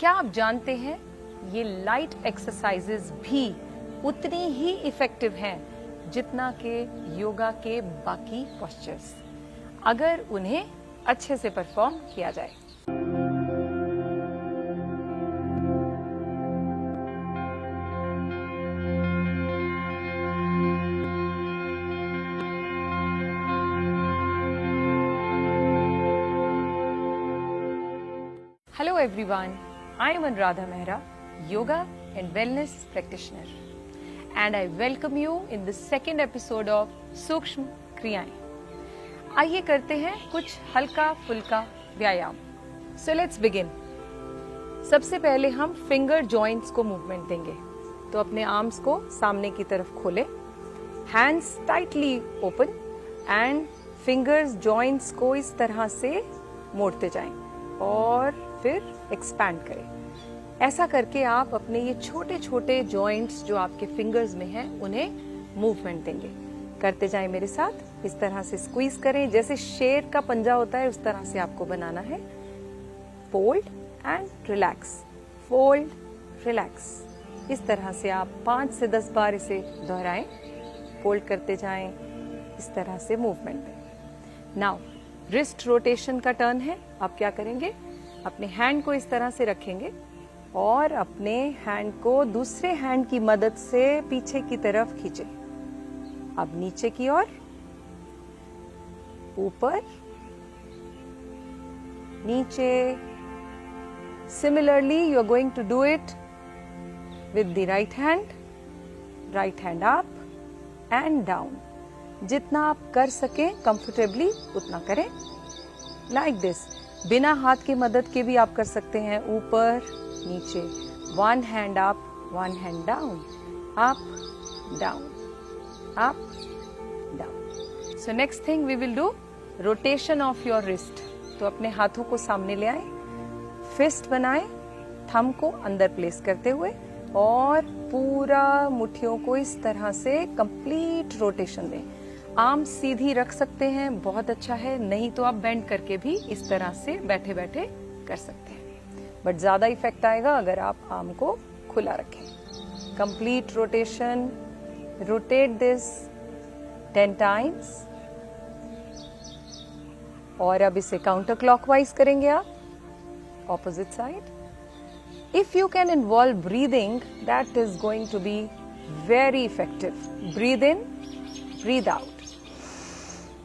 क्या आप जानते हैं ये लाइट एक्सरसाइजेज भी उतनी ही इफेक्टिव हैं जितना के योगा के बाकी पोस्चर्स, अगर उन्हें अच्छे से परफॉर्म किया जाए। Hello everyone, I am Anuradha Mehra, Yoga and Wellness Practitioner, and I welcome you in the second episode of सूक्ष्म क्रियाएं। आइए करते हैं कुछ हल्का फुल्का व्यायाम। So let's begin। सबसे पहले हम फिंगर जॉइंट्स को मूवमेंट देंगे, तो अपने आर्म्स को सामने की तरफ खोलें, hands tightly open and fingers joints को इस तरह से मोड़ते जाएं और फिर एक्सपैंड करें। ऐसा करके आप अपने ये छोटे छोटे जॉइंट्स जो आपके फिंगर्स में हैं उन्हें मूवमेंट देंगे। करते जाएं मेरे साथ। इस तरह से स्क्वीज करें, जैसे शेर का पंजा होता है उस तरह से आपको बनाना है। Fold and relax, fold relax. इस तरह से आप 5 से 10 बार इसे दोहराएं। फोल्ड करते जाएं, इस तरह से मूवमेंट दें। नाउ रिस्ट रोटेशन का टर्न है। आप क्या करेंगे, अपने हैंड को इस तरह से रखेंगे और अपने हैंड को दूसरे हैंड की मदद से पीछे की तरफ खींचें। अब नीचे की ओर, ऊपर, नीचे। Similarly you are going to do it with the right hand up and down. जितना आप कर सकें कंफर्टेबली उतना करें, लाइक दिस। बिना हाथ की मदद के भी आप कर सकते हैं, ऊपर नीचे। 1 hand up, 1 hand down, up down, up down. So next thing we will do rotation of your wrist. तो अपने हाथों को सामने ले आए, फिस्ट बनाएं, थंब को अंदर प्लेस करते हुए और पूरा मुट्ठियों को इस तरह से कंप्लीट रोटेशन दें। आर्म सीधी रख सकते हैं, बहुत अच्छा है, नहीं तो आप बेंड करके भी इस तरह से बैठे बैठे कर सकते हैं, बट ज्यादा इफेक्ट आएगा अगर आप आर्म को खुला रखें। Complete rotation, rotate this 10 times. और अब इसे काउंटर क्लॉकवाइज करेंगे आप, opposite side. If you can involve breathing, that is going to be very effective. Breathe in, breathe out,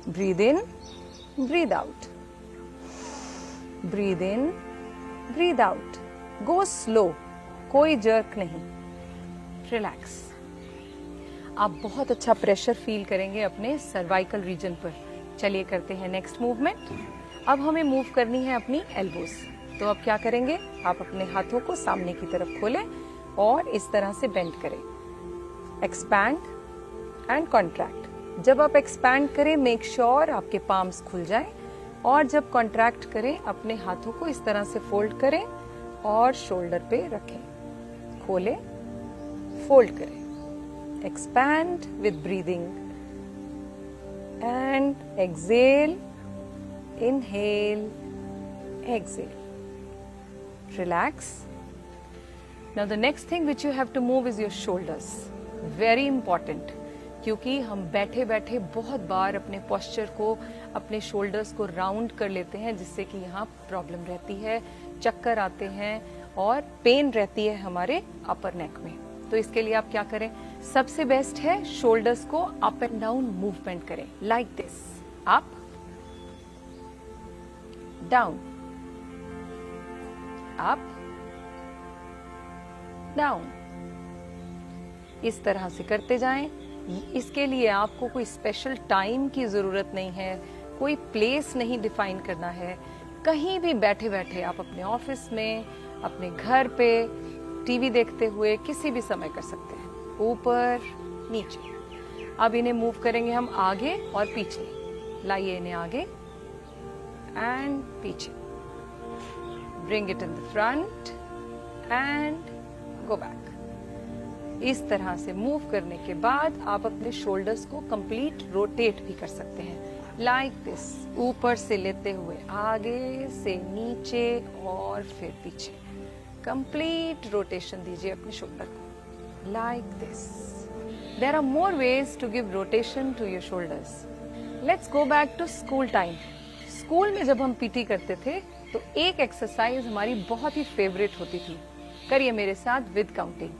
breathe in, breathe out, breathe in, breathe out। go slow, कोई jerk नहीं, relax. आप बहुत अच्छा pressure feel करेंगे अपने cervical region पर। चलिए करते हैं नेक्स्ट मूवमेंट। अब हमें मूव करनी है अपनी एल्बोज। तो अब क्या करेंगे, आप अपने हाथों को सामने की तरफ खोलें और इस तरह से बेंड करें। Expand and contract. जब आप एक्सपैंड करें, मेक श्योर आपके पाम्स खुल जाएं, और जब कॉन्ट्रैक्ट करें अपने हाथों को इस तरह से फोल्ड करें और शोल्डर पे रखें। खोलें, फोल्ड करें, expand with breathing and exhale, inhale, exhale, relax. Now the next thing which you have to move is your shoulders. Very important, क्योंकि हम बैठे बैठे बहुत बार अपने पोस्चर को, अपने शोल्डर्स को राउंड कर लेते हैं, जिससे कि यहाँ प्रॉब्लम रहती है, चक्कर आते हैं और पेन रहती है हमारे अपर नेक में। तो इसके लिए आप क्या करें, सबसे बेस्ट है शोल्डर्स को अप एंड डाउन मूवमेंट करें, like this. Up, down, up, down. इस तरह से करते जाएं। इसके लिए आपको कोई स्पेशल टाइम की जरूरत नहीं है, कोई प्लेस नहीं डिफाइन करना है। कहीं भी बैठे बैठे आप अपने ऑफिस में, अपने घर पे, टीवी देखते हुए किसी भी समय कर सकते हैं, ऊपर नीचे। अब इन्हें मूव करेंगे हम आगे और पीछे। लाइए इन्हें आगे एंड पीछे, bring it in the front and go back. इस तरह से मूव करने के बाद आप अपने शोल्डर्स को कंप्लीट रोटेट भी कर सकते हैं। लाइक दिस, ऊपर से लेते हुए आगे से नीचे और फिर पीछे। कंप्लीट रोटेशन दीजिए अपने शोल्डर को, like this. There are more ways to give rotation to your shoulders. Let's go back to school time. School में जब हम पीटी करते थे तो एक एक्सरसाइज हमारी बहुत ही फेवरेट होती थी। करिए मेरे साथ with counting.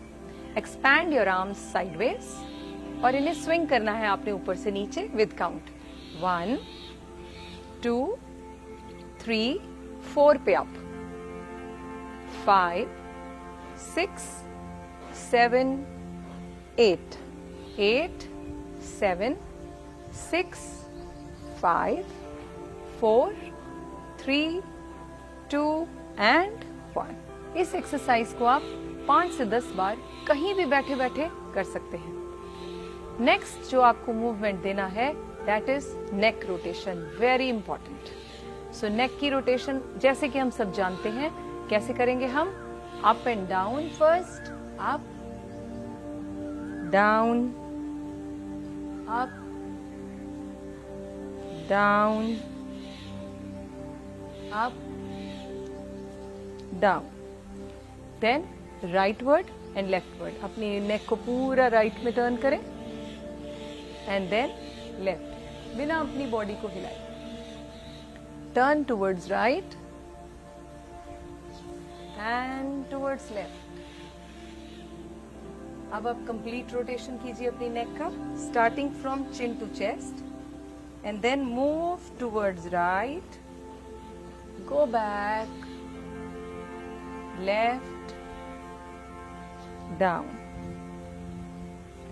Expand your arms sideways और इन्हें स्विंग करना है आपने ऊपर से नीचे विद काउंट। 1 2 3 4 पे अप, 5 6 7 8 8 7 6 5 4 3 2 and 1। इस एक्सरसाइज को आप 5 से 10 बार कहीं भी बैठे बैठे कर सकते हैं। नेक्स्ट जो आपको मूवमेंट देना है that is neck rotation, very important. So neck की रोटेशन जैसे कि हम सब जानते हैं, कैसे करेंगे हम? Up and down first, up down, up down, up down, then rightward and leftward. अपनी नेक को पूरा राइट में टर्न करें एंड देन लेफ्ट, बिना अपनी बॉडी को हिलाए। Turn towards right and towards left. अब आप कंप्लीट रोटेशन कीजिए अपनी नेक का, starting from chin to chest and then move towards right, go back, left, down,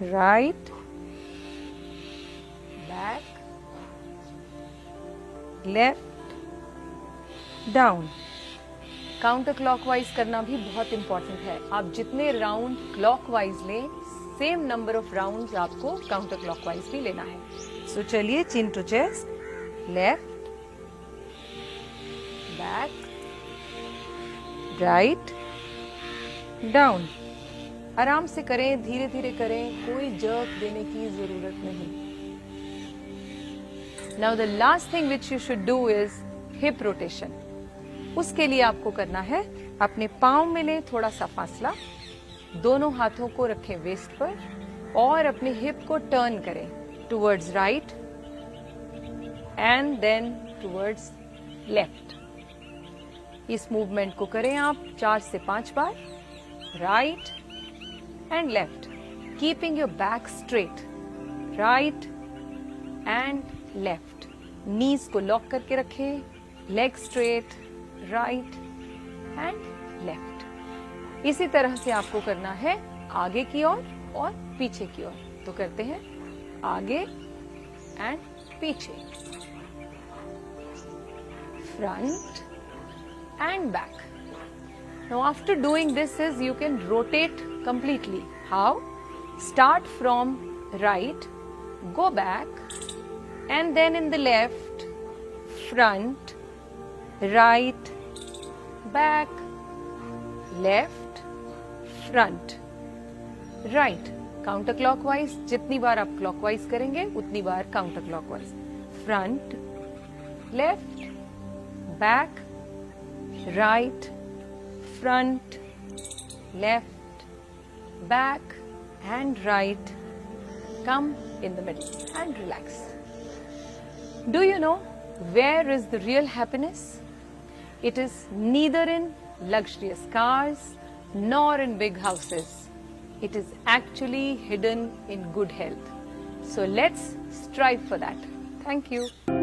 right, back, left, down. Counter clockwise करना भी बहुत इंपॉर्टेंट है। आप जितने राउंड क्लॉकवाइज लें, सेम नंबर ऑफ राउंड्स आपको काउंटर क्लॉकवाइज भी लेना है। सो चलिए, chin to chest, left, back, right, down. आराम से करें, धीरे धीरे करें, कोई जर्क देने की जरूरत नहीं। Now the last thing which you should do is hip rotation. उसके लिए आपको करना है, अपने पांव में लें थोड़ा सा फासला, दोनों हाथों को रखें वेस्ट पर और अपने हिप को टर्न करें towards right and then towards left. इस मूवमेंट को करें आप 4 से 5 बार, right and left, keeping your back straight, right and left. Knees को लॉक करके रखें, leg straight, right and left. इसी तरह से आपको करना है आगे की ओर और पीछे की ओर। तो करते हैं आगे एंड पीछे, front and back. Now after doing this is you can rotate completely. How? Start from right, go back and then in the left, front, right, back, left, front, right. Counter clockwise, जितनी बार आप clockwise करेंगे उतनी बार counter clockwise. Front, left, back, right, front, left, back and right. Come in the middle and relax. Do you know where is the real happiness? It is neither in luxurious cars nor in big houses. It is actually hidden in good health. So let's strive for that. Thank you.